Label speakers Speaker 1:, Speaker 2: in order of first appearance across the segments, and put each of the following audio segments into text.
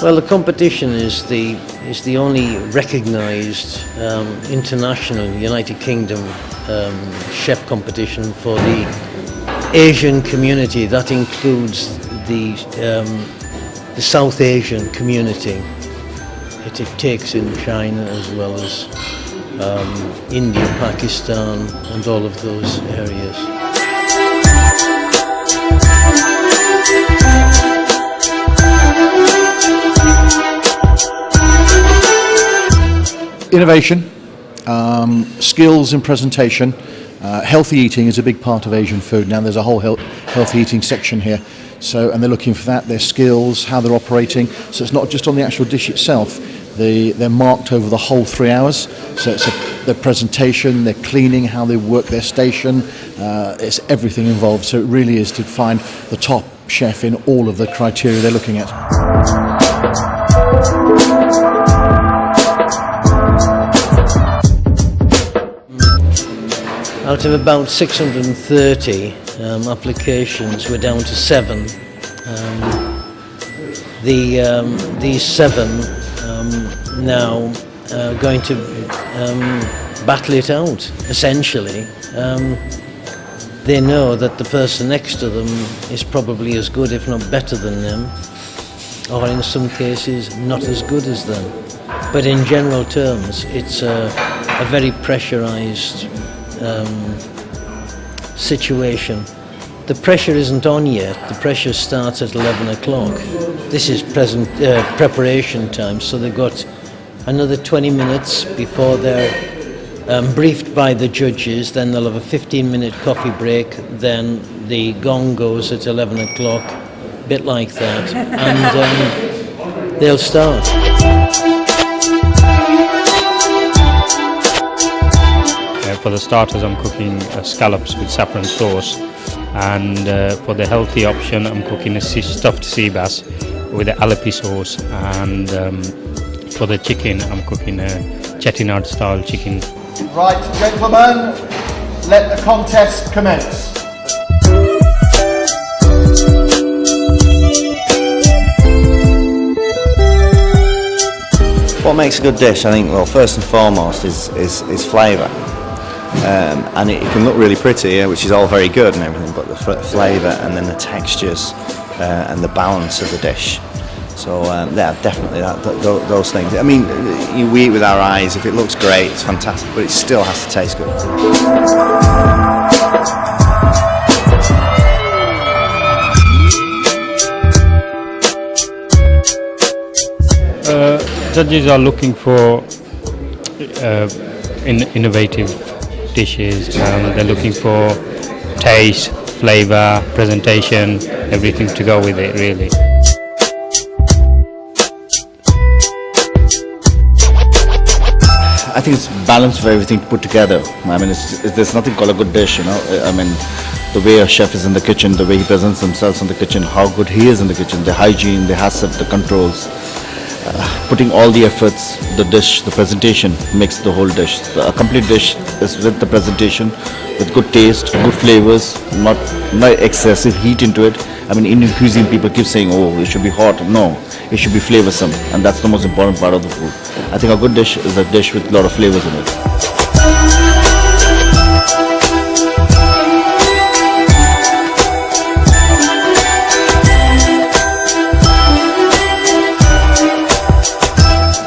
Speaker 1: Well, the competition is the only recognised international United Kingdom chef competition for the Asian community. That includes the South Asian community. It takes in China as well as India, Pakistan, and all of those areas.
Speaker 2: Innovation, skills in presentation, healthy eating is a big part of Asian food. Now there's a whole healthy eating section here, and they're looking for that, their skills, how they're operating. So it's not just on the actual dish itself, they're marked over the whole 3 hours. So it's their presentation, their cleaning, how they work their station, it's everything involved. So it really is to find the top chef in all of the criteria they're looking at.
Speaker 1: Out of about 630 applications, we're down to 7. These 7 now are going to battle it out, essentially. They know that the person next to them is probably as good, if not better than them, or in some cases not as good as them. But in general terms, it's a very pressurized situation. The pressure isn't on yet. The pressure starts at 11 o'clock. This is preparation time, so they've got another 20 minutes before they're briefed by the judges. Then they'll have a 15-minute coffee break. Then the gong goes at 11 o'clock, a bit like that, and they'll start.
Speaker 3: For the starters, I'm cooking scallops with saffron sauce, and for the healthy option, I'm cooking a stuffed sea bass with the Alapi sauce, and for the chicken, I'm cooking a Chettinad style chicken.
Speaker 4: Right, gentlemen, let the contest commence.
Speaker 5: What makes a good dish, I think, well, first and foremost is flavour. And it can look really pretty, which is all very good and everything, but the flavour and then the textures and the balance of the dish. So yeah, definitely those things. I mean, we eat with our eyes. If it looks great, it's fantastic, but it still has to taste good.
Speaker 3: Judges are looking for innovative dishes. They're looking for taste, flavor, presentation, everything to go with it, really.
Speaker 6: I think it's balance of everything put together. I mean, there's nothing called a good dish, you know. I mean, the way a chef is in the kitchen, the way he presents himself in the kitchen, how good he is in the kitchen, the hygiene, the HACCP, the controls. Putting all the efforts, the dish, the presentation makes the whole dish. A complete dish is with the presentation, with good taste, good flavors, not excessive heat into it. I mean, Indian cuisine, people keep saying, oh, it should be hot. No, it should be flavoursome, and that's the most important part of the food. I think a good dish is a dish with a lot of flavours in it.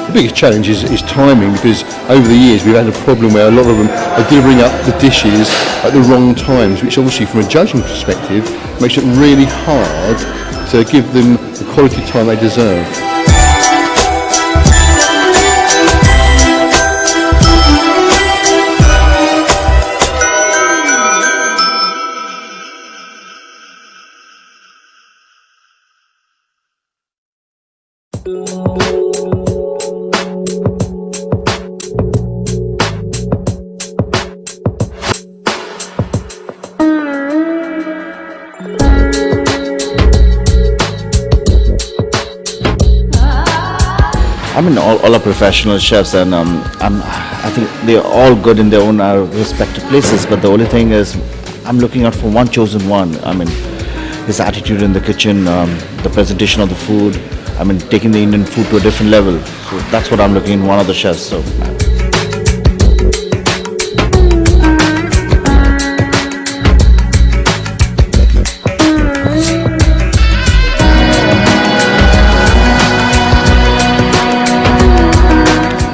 Speaker 7: The biggest challenge is timing, because over the years we've had a problem where a lot of them are delivering up the dishes at the wrong times, which obviously from a judging perspective makes it really hard to give them the quality time they deserve.
Speaker 6: I mean, all are professional chefs, and I think they're all good in their own respective places. But the only thing is, I'm looking out for one chosen one. I mean, his attitude in the kitchen, the presentation of the food, I mean, taking the Indian food to a different level. So that's what I'm looking in one of the chefs. So.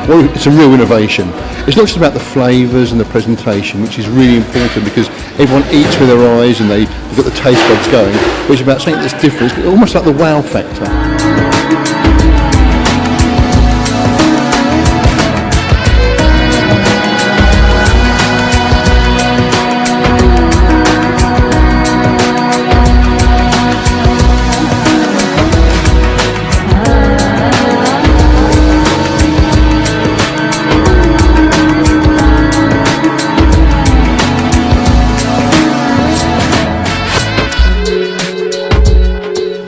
Speaker 7: Well, it's a real innovation. It's not just about the flavours and the presentation, which is really important because everyone eats with their eyes and they've got the taste buds going, but it's about something that's different. It's almost like the wow factor.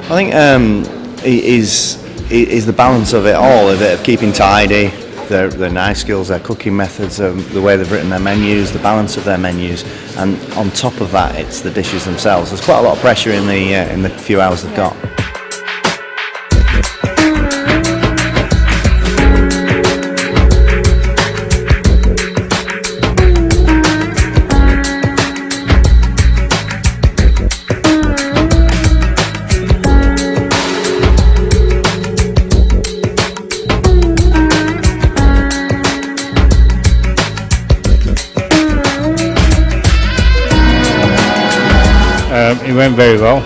Speaker 5: I think is the balance of it all, a bit of keeping tidy, their knife skills, their cooking methods, the way they've written their menus, the balance of their menus, and on top of that, it's the dishes themselves. There's quite a lot of pressure in the few hours they've got.
Speaker 3: It went very well.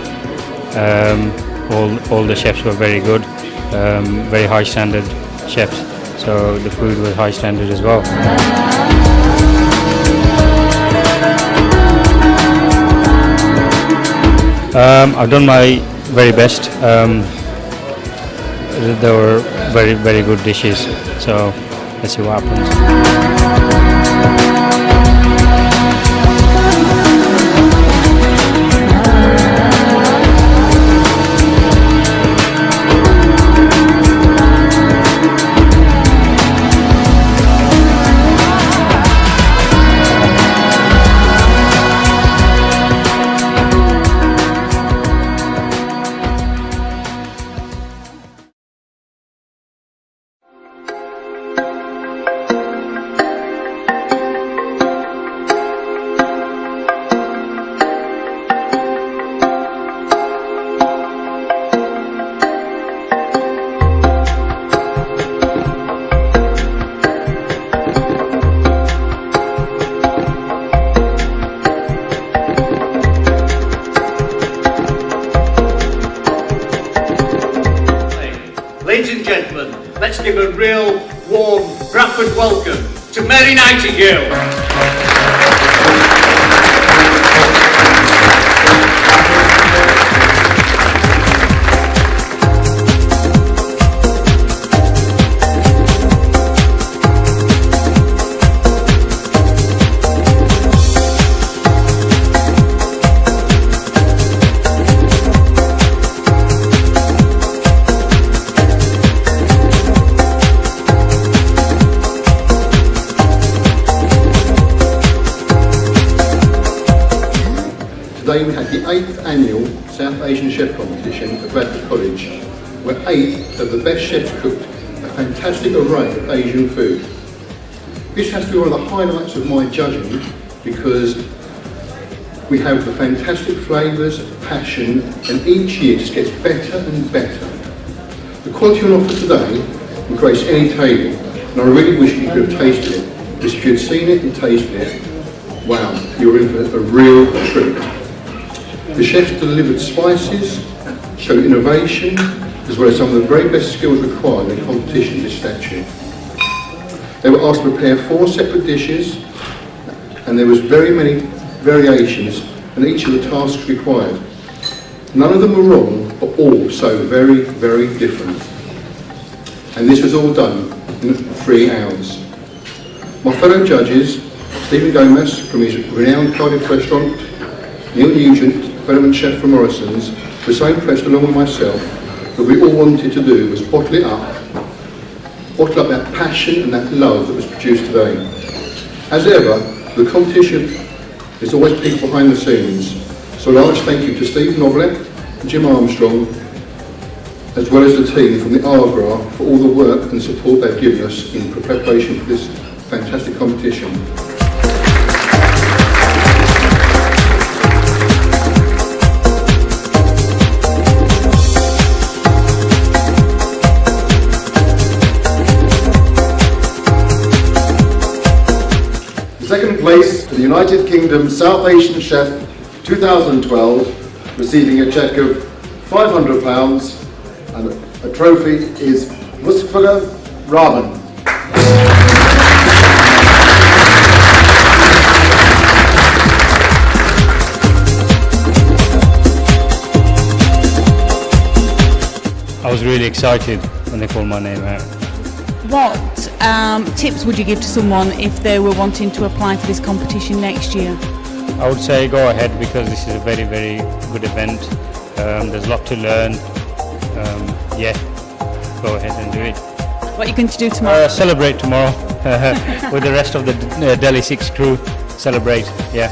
Speaker 3: All the chefs were very good, very high standard chefs, so the food was high standard as well. I've done my very best. There were very good dishes, so let's see what happens.
Speaker 4: Ladies and gentlemen, let's give a real warm Bradford welcome to Mary Nightingale.
Speaker 7: Today we had the 8th annual South Asian Chef Competition at Bradford College, where 8 of the best chefs cooked a fantastic array of Asian food. This has to be one of the highlights of my judging because we have the fantastic flavours, passion, and each year just gets better and better. The quality on offer today would grace any table, and I really wish you could have tasted it, because if you had seen it and tasted it, wow, you're in for a real treat. The chefs delivered spices, showed innovation, as well as some of the very best skills required in a competition of this stature. They were asked to prepare 4 separate dishes, and there was very many variations in each of the tasks required. None of them were wrong, but all so very, very different. And this was all done in 3 hours. My fellow judges, Stephen Gomez from his renowned Cardiff restaurant, Neil Nugent, development chef from Morrison's, was so impressed along with myself that we all wanted to do was bottle up that passion and that love that was produced today. As ever, the competition is always people behind the scenes, so a large thank you to Steve Novelet and Jim Armstrong as well as the team from the Argra for all the work and support they've given us in preparation for this fantastic competition.
Speaker 8: Second place to the United Kingdom South Asian Chef 2012, receiving a cheque of £500, and a trophy is Musfiga Rahman.
Speaker 3: I was really excited when they called my name out.
Speaker 9: What tips would you give to someone if they were wanting to apply for this competition next year?
Speaker 3: I would say go ahead, because this is a very, very good event. There's a lot to learn. Yeah, go ahead and do it.
Speaker 9: What are you going to do tomorrow?
Speaker 3: Celebrate tomorrow with the rest of the Delhi 6 crew. Celebrate, yeah.